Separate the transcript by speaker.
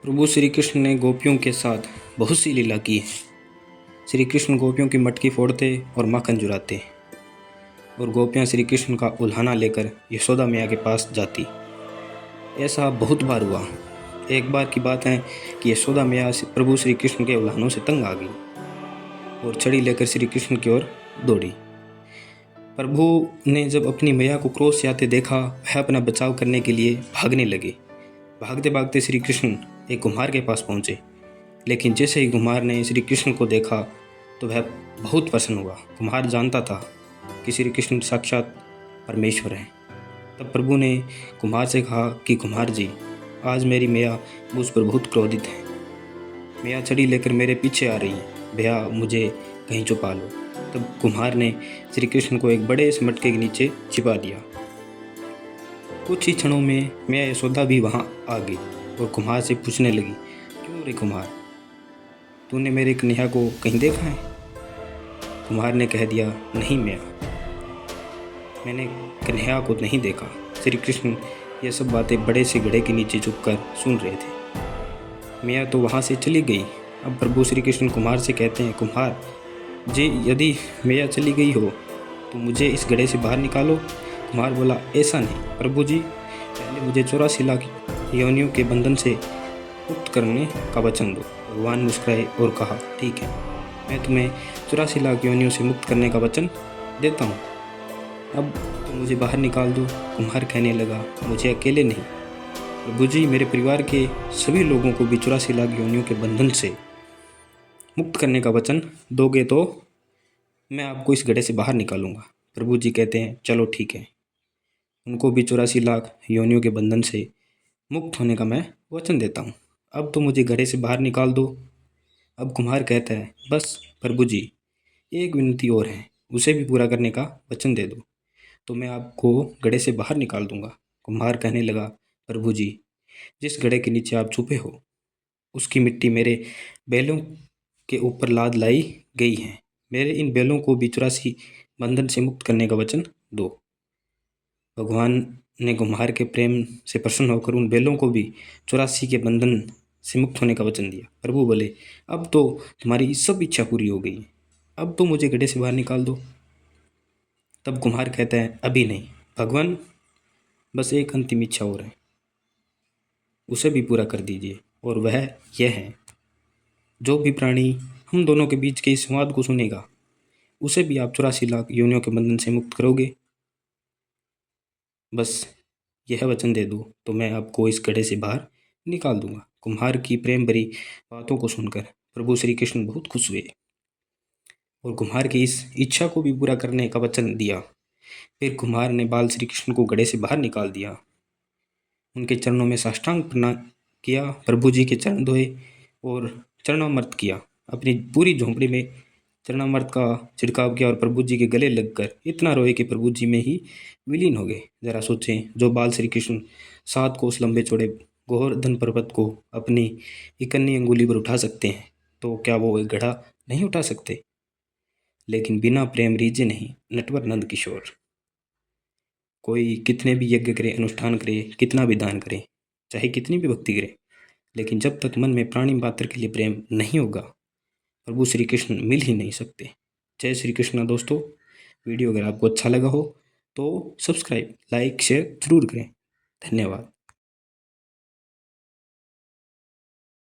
Speaker 1: प्रभु श्री कृष्ण ने गोपियों के साथ बहुत सी लीला की है। श्री कृष्ण गोपियों की मटकी फोड़ते और माखन चुराते और गोपियां श्री कृष्ण का उल्हाना लेकर यशोदा मैया के पास जाती। ऐसा बहुत बार हुआ। एक बार की बात है कि यशोदा मैया प्रभु श्री कृष्ण के उल्हानों से तंग आ गई और छड़ी लेकर श्री कृष्ण की ओर दौड़ी। प्रभु ने जब अपनी मैया को क्रोध से आते देखा, वह अपना बचाव करने के लिए भागने लगे। भागते भागते श्री कृष्ण एक कुम्हार के पास पहुंचे, लेकिन जैसे ही कुम्हार ने श्री कृष्ण को देखा तो वह बहुत प्रसन्न हुआ। कुम्हार जानता था कि श्री कृष्ण साक्षात परमेश्वर हैं। तब प्रभु ने कुम्हार से कहा कि कुम्हार जी, आज मेरी मैया मुझ पर बहुत क्रोधित है। मैया छड़ी लेकर मेरे पीछे आ रही है, भैया मुझे कहीं छुपा लो। तब कुम्हार ने श्री कृष्ण को एक बड़े से मटके के नीचे छिपा दिया। कुछ ही क्षणों में मैया यशोदा भी वहाँ आ गई और कुम्हार से पूछने लगी, क्यों रे कुम्हार, तूने मेरे कन्हैया को कहीं देखा है? कुम्हार ने कह दिया, नहीं मैया, मैंने कन्हैया को नहीं देखा। श्री कृष्ण यह सब बातें बड़े से घड़े के नीचे छुपकर सुन रहे थे। मैया तो वहाँ से चली गई। अब प्रभु श्री कृष्ण कुम्हार से कहते हैं, कुम्हार जी, यदि मैया चली गई हो तो मुझे इस घड़े से बाहर निकालो। कुम्हार बोला, ऐसा नहीं प्रभु जी, पहले मुझे 84 लाख योनियों के बंधन से मुक्त करने का वचन दो। भगवान मुस्कुराए और कहा, ठीक है, मैं तुम्हें 84 लाख योनियों से मुक्त करने का वचन देता हूँ। अब तो मुझे बाहर निकाल दो। कुम्हार कहने लगा, मुझे अकेले नहीं प्रभु जी, मेरे परिवार के सभी लोगों को भी 84 लाख योनियों के बंधन से मुक्त करने का वचन दोगे तो मैं आपको इस घड़े से बाहर निकालूंगा। प्रभु जी कहते हैं, चलो ठीक है, उनको भी 84 लाख योनियों के बंधन से मुक्त होने का मैं वचन देता हूँ। अब तो मुझे घड़े से बाहर निकाल दो। अब कुम्हार कहता है, बस प्रभु जी, एक विनती और है, उसे भी पूरा करने का वचन दे दो तो मैं आपको घड़े से बाहर निकाल दूंगा। कुम्हार कहने लगा, प्रभु जी, जिस घड़े के नीचे आप छुपे हो उसकी मिट्टी मेरे बैलों के ऊपर लाद लाई गई है। मेरे इन बैलों को भी 84 बंधन से मुक्त करने का वचन दो। भगवान ने कुम्हार के प्रेम से प्रसन्न होकर उन बैलों को भी 84 के बंधन से मुक्त होने का वचन दिया। प्रभु बोले, अब तो तुम्हारी सब इच्छा पूरी हो गई, अब तो मुझे गड्ढे से बाहर निकाल दो। तब कुम्हार कहता है, अभी नहीं भगवान, बस एक अंतिम इच्छा और है, उसे भी पूरा कर दीजिए। और वह यह है, जो भी प्राणी हम दोनों के बीच के इस संवाद को सुनेगा उसे भी आप 84 लाख योनियों के बंधन से मुक्त करोगे। बस यह वचन दे दो तो मैं आपको इस गड्ढे से बाहर निकाल दूंगा। कुम्हार की प्रेम भरी बातों को सुनकर प्रभु श्री कृष्ण बहुत खुश हुए और कुम्हार की इस इच्छा को भी पूरा करने का वचन दिया। फिर कुम्हार ने बाल श्री कृष्ण को गड्ढे से बाहर निकाल दिया, उनके चरणों में साष्टांग प्रणाम किया, प्रभु जी के चरण धोए और चरणामृत किया। अपनी पूरी झोंपड़ी में चरणामृत का छिड़काव किया और प्रभु जी के गले लगकर इतना रोए कि प्रभु जी में ही विलीन हो गए। जरा सोचें, जो बाल श्री कृष्ण 7 कोस लंबे चौड़े गोवर्धन पर्वत को अपनी इकन्नी अंगुली पर उठा सकते हैं, तो क्या वो एक घड़ा नहीं उठा सकते? लेकिन बिना प्रेम रीझे नहीं, नटवर नंद किशोर। कोई कितने भी यज्ञ करे, अनुष्ठान करे, कितना भी दान करे, चाहे कितनी भी भक्ति करे, लेकिन जब तक मन में प्राणी मात्र के लिए प्रेम नहीं होगा, प्रभु श्री कृष्ण मिल ही नहीं सकते। जय श्री कृष्ण दोस्तों। वीडियो अगर आपको अच्छा लगा हो तो सब्सक्राइब, लाइक, शेयर जरूर करें। धन्यवाद।